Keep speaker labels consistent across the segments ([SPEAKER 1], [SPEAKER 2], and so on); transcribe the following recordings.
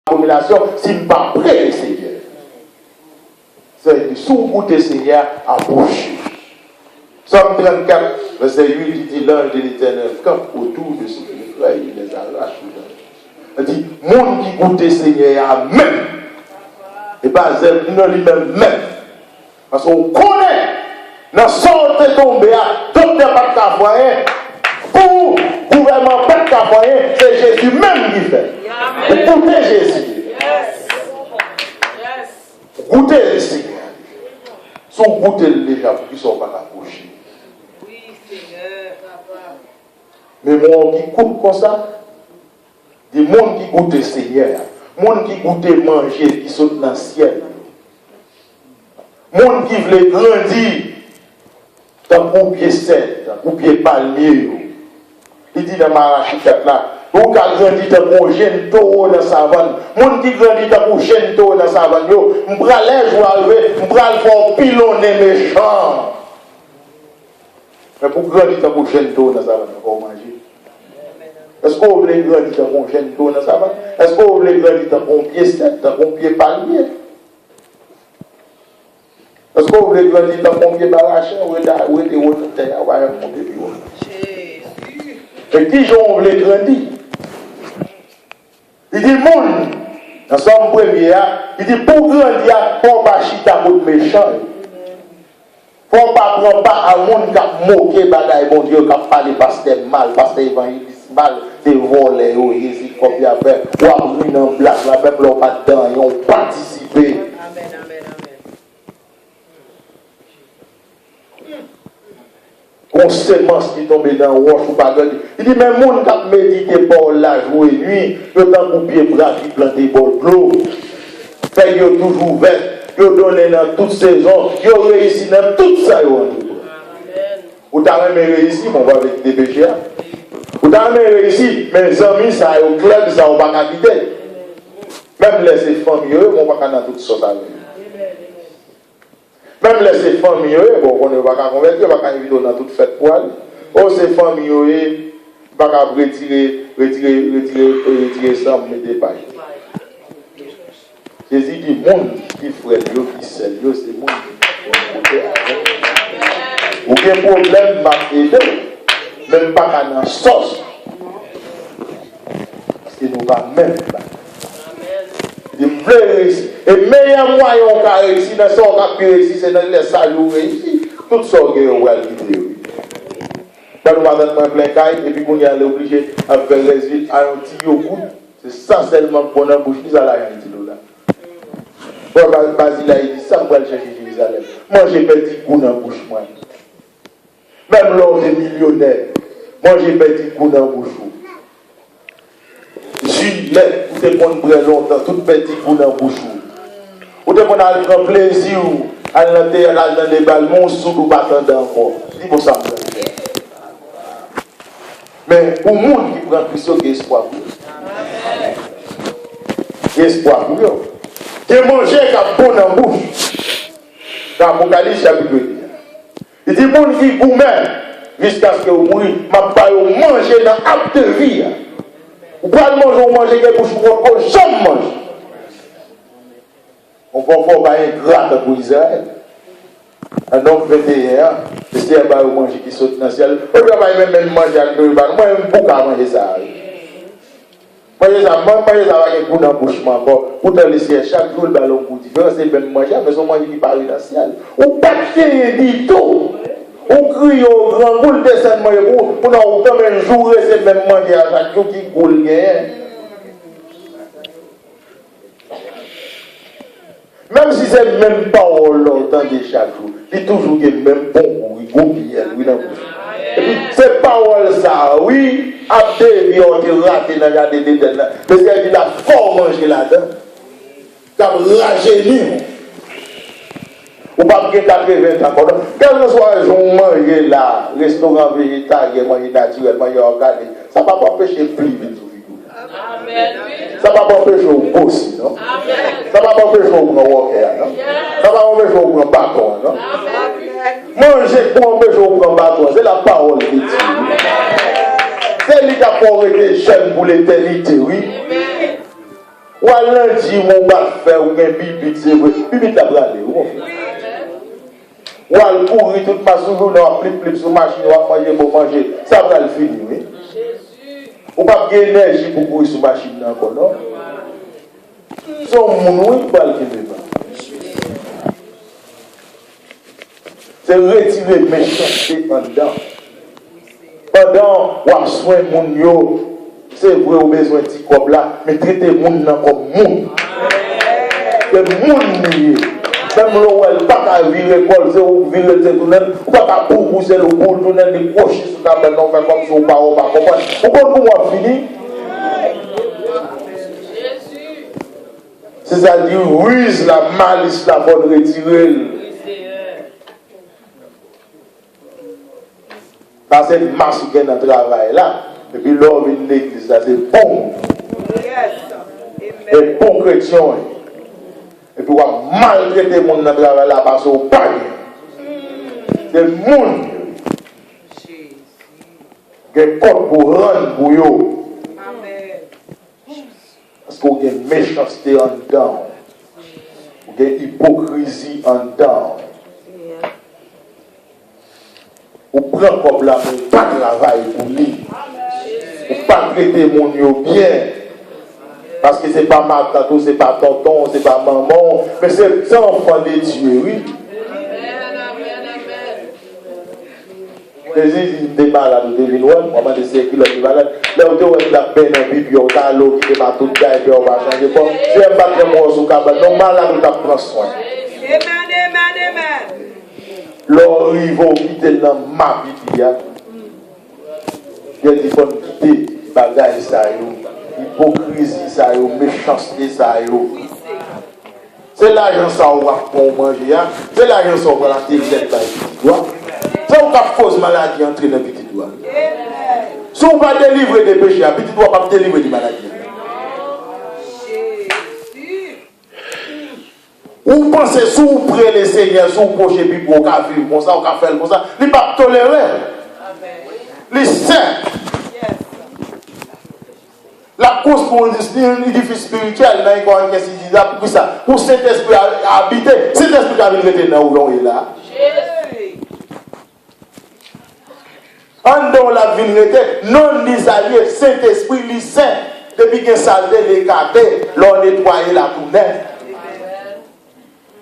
[SPEAKER 1] abomination si je ne suis pas prêt, Seigneur. C'est sous goûter, Seigneur, à bouche. Somme 34, verset 8, il dit l'ange de l'Éternel campe autour de ceux qui le frayent, il les arrache. Il dit, monde qui goûte, Seigneur, Amen. Et pas non lui-même même. Parce qu'on connaît, dans sorte tombé, docteur pas de cavoyen, pour gouvernement pas de cavoyen, c'est Jésus même qui fait. Écoutez Jésus. Goûtez le Seigneur. Son goûter déjà pour qu'ils ne soient pas approchés.
[SPEAKER 2] Oui, Seigneur, papa.
[SPEAKER 1] Mais moi qui goûte comme ça, des gens qui goûtent le Seigneur, des gens qui goûtent manger, qui sont dans le ciel. Des gens qui veulent grandir dans le pied sel, dans le pied palmier. Il dit dans Marachikat là, ou qui grandit dans le jeune taureau dans la savane, les gens qui grandissent dans le jeune taureau dans la savane, je vais aller jouer, je vais faire pilonner méchant. Mais pour grandir dans le jeune taureau dans la savane, on va manger. Est-ce qu'on veut grandir dans le jeune taureau dans la savane? Est-ce qu'on veut grandir dans le pied sec, dans le pied palmier? Est-ce qu'on veut grandir dans le pied barrachin ou dans le terre? Et qui j'en voulais grandir? Il dit, monde, dans son premier, il dit, pour grandir, il ne faut pas chita pour méchant. Il ne faut pas prendre à monde qui a moqué bagaille, bon Dieu, qui a parlé pasteur mal, pasteur évangéliste mal, des volets, ici, comme il y a fait, ou à brûler en blague, la même l'on pas dedans, ils ont participé. On sémence qui tombe dans le roche ou pas gagner. Il dit, mais les gens qui ont médité pour la journée et nuit, ils ont coupé bras qui plantent pour l'eau. Fait qu'ils ont toujours ouvert, ils ont donné dans toute saison, ils ont réussi dans tout ça. Vous avez réussi, mon va avec des péchés. Vous avez réussi, mes amis, ça a au clair, ça n'a pas quitter. Même les familles, on va pas dans toute ça. Même les familles, bon, on ne va pas convertir, on va pas inviter dans toute fête pour aller. Oh, ces familles, on va pas retirer ça, mettre des pages. Jésus dit, monde qui frère, qui sait, c'est monde qui aucun problème m'a aidé, même pas dans la sauce. Parce que nous va même pas. Il veut réussir. Et meilleur moyen qu'on a réussi, dans ce qu'on a réussi, c'est dans les salons réussis. Tout ça, on va le vidéo. Quand nous allons dans plein caille, et puis on est obligé à faire les villes à un petit yogourt, c'est ça seulement pour la bouche, nous allons rien dire là. Bon, Basile, il dit ça, on va aller chercher Jérusalem. Moi, j'ai petit goût dans la bouche, moi. Même l'homme des millionnaires, moi, j'ai petit goût dans la bouche. Juillet, vous te prendre très longtemps, tout petit goût dans la bouche. Vous te prendre un grand plaisir, à l'intérieur dans les balles, mon sou, ou pas attendre encore. C'est pour ça que je fais. Mais pour le monde qui prend Christ, il y a espoir pour eux. Il y a espoir pour eux. Tu manger comme bon en bouche. Dans l'Apocalypse, chapitre 2. Il dit, monde qui gourmet, jusqu'à ce que vous mouriez, ma pas manger dans l'acte de vie. Vous pouvez manger quelque chose pour qu'on jamais mange. On va faire un gratte pour Israël. Un homme 21 ans, c'est un bar manger qui saute dans le ciel. On ne va pas même manger avec le bar. Moi, je ne peux pas manger ça. Manger ça, avec un goût dans la bouche. Pour te laisser chaque jour le ballon pour différent, c'est même manger, mais on mange qui parle dans le ciel. On ne peut pas faire du tout. On crie au grand boule descend manger pour nous comme un jour c'est même manger à chaque jour qui goule gagne. Même si c'est même pas longtemps de chaque jour, il toujours le même bon goût, il goûte bien, oui, dans et puis c'est parole ça, oui, après il ont été raté dans la dédé là, parce qu'il a fort manger là-dedans, il a rajeuni. Ou pas que 80 ans. Quel que soit le jour manger là, restaurant végétarien, manger naturel, manger organique, ça ne va pas empêcher plus vite. Ça ne va pas empêcher au boss, non? Ça ne va pas empêcher au grand walker, non? Ça ne va pas empêcher au grand bâton, non? Manger pour empêcher au grand bâton, c'est la parole de Dieu. C'est lui qui a pas été jeune pour l'éternité, oui. Ou à lundi, mon bat faire ou un bibit, c'est vrai. Bibit la brale, ou à le courir toute ma journée, on flip sur machine, on va manger pour manger. Ça va le finir, oui. Ou pas de l'énergie pour courir sur machine encore, non? Son monde, oui, pas le finir. C'est retirer méchanceté en dedans. Pendant qu'on soin moun yo, c'est vrai au besoin de petit comme là, mais traiter moun comme moun. C'est moun lié. Même l'on pas qu'à vivre l'école, c'est où vivre le tunnel, ou pas qu'à pousser le boule, tunnel, les crochets sur la main, comme si on pas comprendre. Pourquoi nous avons fini? C'est-à-dire, ruse la malice, la bonne retirer. Dans cette masse qui est dans le travail là, et puis l'homme vient de l'église, c'est bon. Et bon chrétien. Et puis on va maltraiter les gens dans le travail là parce qu'on pagne. C'est le monde qui est contre pour rendre pour eux. Parce qu'on a une méchanceté en dedans. On a une hypocrisie en dedans. On prend comme là, on pas travailler pour lui. On pas traiter mon yo bien. Parce que c'est pas ma tante, c'est pas tonton, c'est pas maman, mais c'est enfant de Dieu, oui. Jésus dit malade, vous devez voir, on va essayer qu'il est malade. Là où tu as la peine en Bible, on a l'eau qui est pas tout cas et puis on va changer. Bon, tu n'aimes pas que moi sur cabane, non, malade, on prend soin. Amen. L'on arrive quitter dans ma Bible, il faut quitter bagaille ça, hypocrisie ça, méchanceté ça. C'est l'argent ça on va pour manger, c'est l'argent ça on va la télé là. Ça on va cause maladie entrer dans petit doigt. Si on va délivrer des péchés, petit doigt pas délivrer des maladies. Ou pensez si vous prenez les seigneurs, si vous prochez puis pour vivre comme ça, on va faire comme ça, il ne va pas tolérer. Les saints. La cause pour un édifice spirituel, dans les corps qui se disent pour ça, pour cet esprit à habiter, cet esprit qui a été dans où l'on est là. En dehors la vinité, non les alliés, Saint-Esprit, les saints, depuis que ça a été écarté, l'on nettoyé la tout net.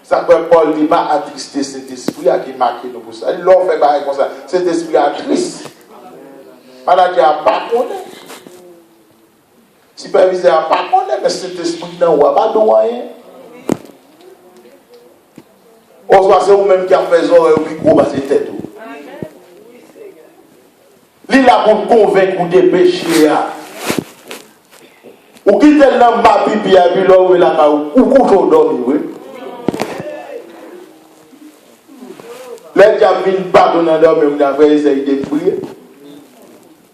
[SPEAKER 1] Ça peut Paul dit pas attrister cet esprit qui marque nous pour ça. L'on fait pareil comme ça. Cet esprit attriste. Maladie à pas connaître. Superviseur à pas connaître, mais cet esprit n'a pas de moyen. On se passe vous-même qui a fait ça et puis gros passer tête. Lui là pour convaincre des péchés. Ou quitte l'amba pipi à puis là où il a ou couche dormir, oui. Les diables viennent pardonner d'homme, mais vous avez essayé de prier.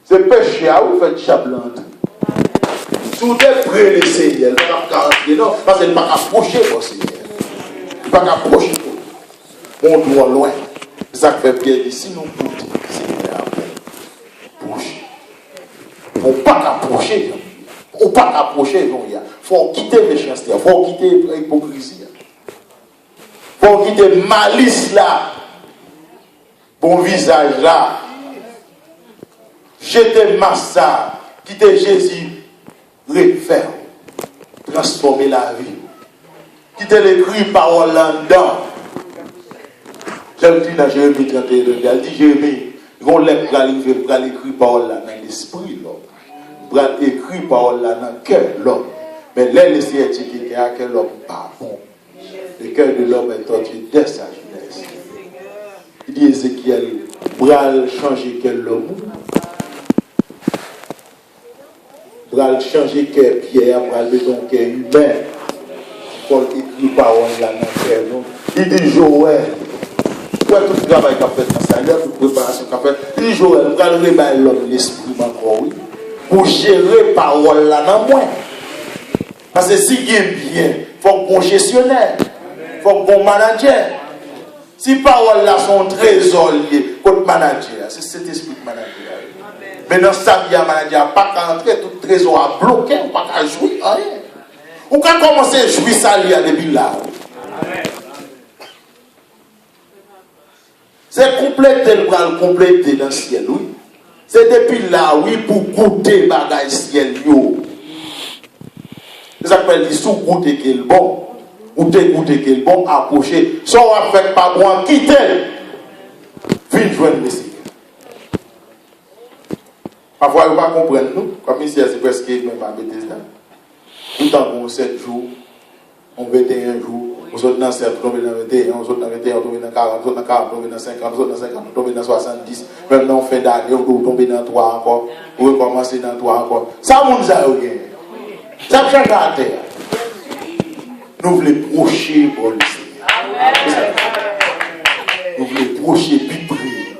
[SPEAKER 1] C'est péché à vous faire diable entrer. Si vous priez le Seigneur, vous n'avez pas rentrer, non, parce qu'il ne va pas approcher votre Seigneur. Il ne va pas approcher vous. On doit loin. C'est ça que fait Pierre dit, si nous pouvons, Seigneur, approcher. Il ne faut pas approcher. Il ne faut pas approcher, non. Il faut quitter les méchanceté, il faut quitter l'hypocrisie. Il faut quitter malice là. Bon visage là, jeter massa, quitter Jésus, refaire, transformer la vie, quitter les cris paroles là-dedans. J'aime dire dans Jérémie 31, elle dit Jérémie, on lève pour aller écrire paroles là dans l'esprit, pour aller écrire paroles là dans le cœur, l'homme. Mais là, les scientifiques qui a que l'homme pas bon. Le cœur de l'homme est torturé dès sa jeunesse. Il dit Ézéchiel, bral changer quel l'homme, bral changer quel pierre, bral mettre ton cœur humain, pour écrire parole là dans le cœur. Il dit Joël, pour tout le travail qu'a fait dans sa vie, toute préparation qu'a fait, il dit Joël, bral réveiller l'homme l'esprit encore, oui, pour gérer parole là dans moi. Parce que si il est bien, il faut qu'on gestionnaire, il faut qu'on manager. Si paroles là sont trésors liés contre manager, c'est cet esprit de manager. Mais dans sa vie à manager, pas qu'à entrer, tout trésor à bloquer, pas qu'à jouer, rien. Ou quand commencer à jouir ça depuis là. C'est compléter le bras, compléter dans le ciel, oui. C'est depuis là, oui, pour goûter bagaille ciel, yo. Ça s'appelle sous goûter qui est bon. Goûter qui est bon, approcher. Soit on va faire pas bon, quitter. Viens joindre le Seigneur. Parfois, on ne va pas comprendre nous. Comme ici, c'est presque même à Bethesda. Tout le temps qu'on 7 jours, on 21 jours. On saute dans 7, on tombe dans 21, on saute dans 21, on tombe dans 40, on saute dans 40, on tombe dans 50, on saute dans 50, on tombe dans 70. Même dans fin d'année, on peut tomber dans 3 encore, on recommencer dans 3 encore. Ça, on nous a regardé. Ça change la terre. Nous voulons procher pour le Seigneur. Nous voulons procher, puis prier.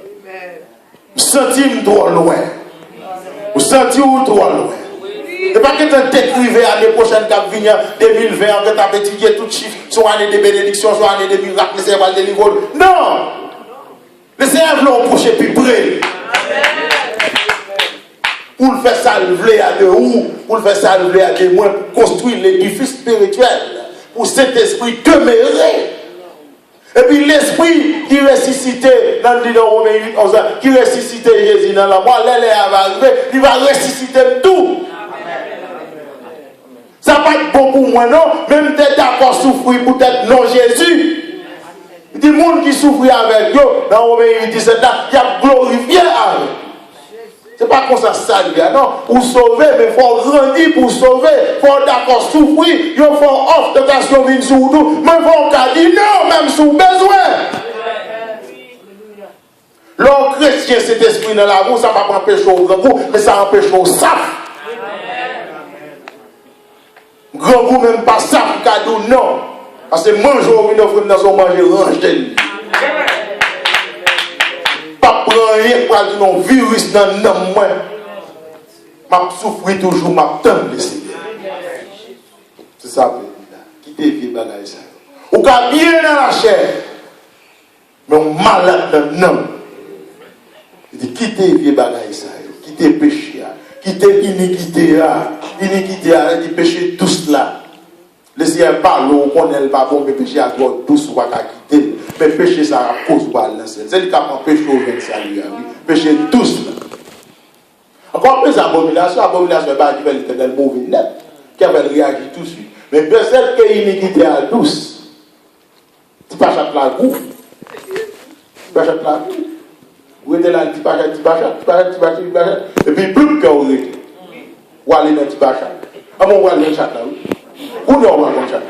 [SPEAKER 1] Nous sentir trop loin. Nous sentir trop loin. Et pas que tu t'écrives l'année prochaine, quand vient 2020, que tu as étudié tout chiffre, soit année de bénédiction, soit année de miracle, le Seigneur va le délivrer. Non! Le Seigneur veut procher puis prier. Pour le faire salver à de où, pour le faire salver à de moins, pour construire l'édifice spirituel, pour cet esprit demeurer. Et puis l'esprit qui ressuscitait dans le livre de Romains 8, 11, qui ressuscitait Jésus dans la mort, l'aile va arriver, il va ressusciter tout. Ça va pas être bon pour moi, non? Même d'être d'accord souffrir pour être non Jésus. Il dit, le monde qui souffre avec eux, dans Romains 8, 17, il y a glorifié avec. C'est pas comme ça, non? Pour sauver, mais il faut grandir pour sauver. Il faut d'accord souffrir. Il faut offre de occasion venir sur nous. Mais il faut dire non, même sous besoin. L'homme chrétien, cet esprit dans la roue, ça ne va pas empêcher au grand goût, mais ça empêche au saf. Grand goût, même pas saf, cadeau, non. Parce que manger au vin, dans son manger, range de pas prendre rien pour dire non virus dans le nom moi. M'a souffrir toujours, m'a tendre le Seigneur. C'est ça, quittez les bagages ça. Ou qu'à bien dans la chair, mais on malade dans le nom. Il dit quittez les bagages ça, quittez le péché, quittez l'iniquité, il dit péché tout cela. Le Seigneur parle, on connaît le pas bon, mais péché à toi tous, on va quitter. Mais péché, ça a cause par l'ancien. C'est lui qui a péché au vin salut. Péché tous. Encore plus abomination, abomination, pas qui fait l'éternel mauvais net, qui avait réagi tout de suite. Mais celle qui est iniquité à douce, tu pas chaque la goût. Tu pas chaque la goût. Vous êtes là, tu pas chaque, et puis plus que vous êtes. Ou aller dans le petit bachat. Ah bon, vous allez dans le chat là, oui. Où nous allons dans le chat?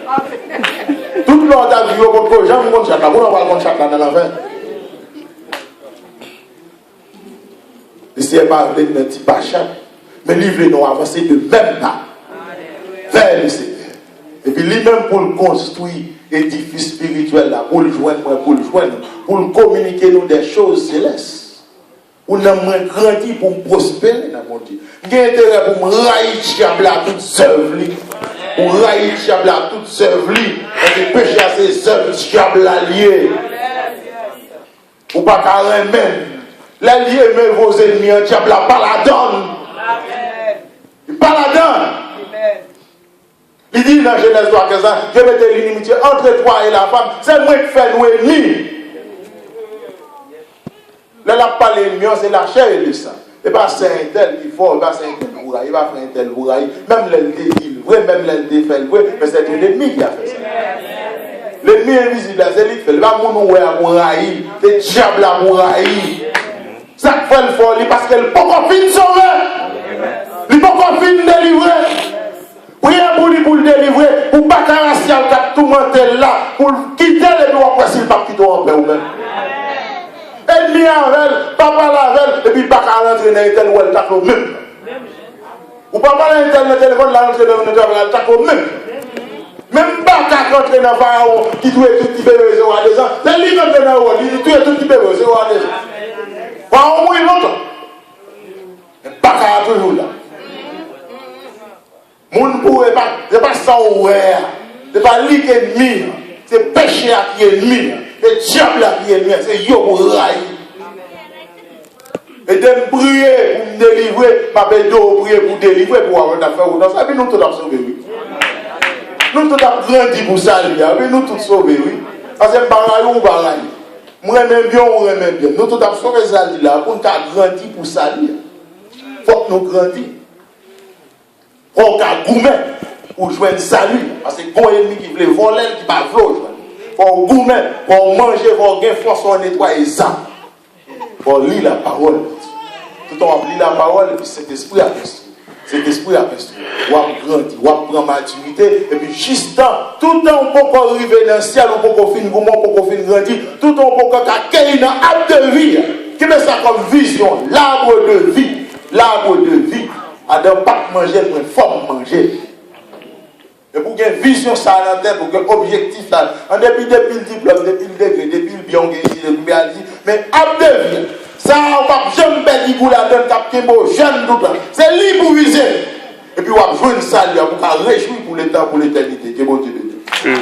[SPEAKER 1] Tout le monde a vu au bout de j'aime mon chat là. Où nous allons dans le chat là dans la fin? Le Seigneur pas venir dans le petit bachat, mais lui nous avancer de même pas vers le Seigneur. Et puis lui-même pour le construire édifice spirituel là, pour le joindre, pour le communiquer nous des choses célestes. Pour nous grandir, pour nous prospérer dans mon Dieu. J'ai intérêt pour me railler diable à toutes œuvres. Pour railler diable à toutes œuvres. Et de pécher à ces œuvres diable alliées. Ou pas carrément même. L'allié met vos ennemis, un diable à pas la donne. Il pas la donne. Il dit dans Genèse 3, 15 ans, je mets l'inimitié entre toi et la femme. C'est moi qui fais nous ennemis. Là, la parole c'est la chair et le sang. Et pas c'est un tel qui faut, pas c'est un tel bourraille, il va faire un tel bourraille. Même l'ennemi dit vrai, même l'ennemi fait le vrai, mais c'est l'ennemi qui a fait ça. L'ennemi invisible, c'est lui qui fait. Il va mourir à bourraille, le diable à bourraille. Ça fait le folie parce qu'elle n'est pas encore fini de sauver. Il n'est pas encore fini de délivrer. Priez pour lui pour le délivrer, pour pas qu'un racial qui a tout monté là, pour quitter les doigts après s'il ne pas quitter en paix ou même. Ennemi avec, papa avec, et puis pas qu'à rentrer dans l'intel ou elle tape au même. Ou pas parler dans le téléphone, là, rentrer dans l'intel ou elle tape au même. Même pas qu'à rentrer dans le pharaon qui doit tout petit bébé 0 à 2 ans. C'est lui qui rentre dans le pharaon, il doit tout petit bébé 0 à 2 ans. Pharaon mouille longtemps. Mais pas qu'à toujours là. Moun pour c'est pas ça ou c'est pas lui qui est ennemi, c'est péché qui est ennemi. Le diable qui est mien, c'est yo pour railler. Et de me prier pour me délivrer, ma belle prier pour délivrer, pour avoir une affaire ou dans ça, mais nous tous avons sauvé. Nous tous avons grandi pour ça, oui, nous tous sauvés, oui. Parce que baraille ou baraille. Moi, j'aime bien ou j'aime bien. Nous tous avons sauvé ça là pour nous grandir pour ça. Il faut que nous grandissions. Il faut qu'on gourmet pour jouer un salut. Parce que bon ennemi qui veut voler, qui va voler. Il faut gourmet, pour manger, pour gagner force, pour nettoyer ça. Pour lire la parole. Tout le temps, on lit la parole et puis cet esprit a construit. Cet esprit a construit. On va grandir, on va prendre maturité. Et puis, juste tout le temps, on peut arriver dans le ciel, on peut finir grandir. Tout le temps, on peut accueillir dans l'arbre de vie. Qui met ça comme vision? L'arbre de vie. L'arbre de vie. Adam pas manger, mais forme manger. Et pour qu'il y ait une vision ça dans la tête, pour qu'il y ait un objectif là, en depuis le diplôme, depuis le degré, depuis le bien, depuis le bien, mais arbre de vie. Ça, on va jamais perdre pour la donne, cap Kimbo, jeune tout là. C'est libre pour viser. Et puis, on va jouer une salle pour réjouir pour l'état, pour l'éternité. Que bon Dieu de Dieu.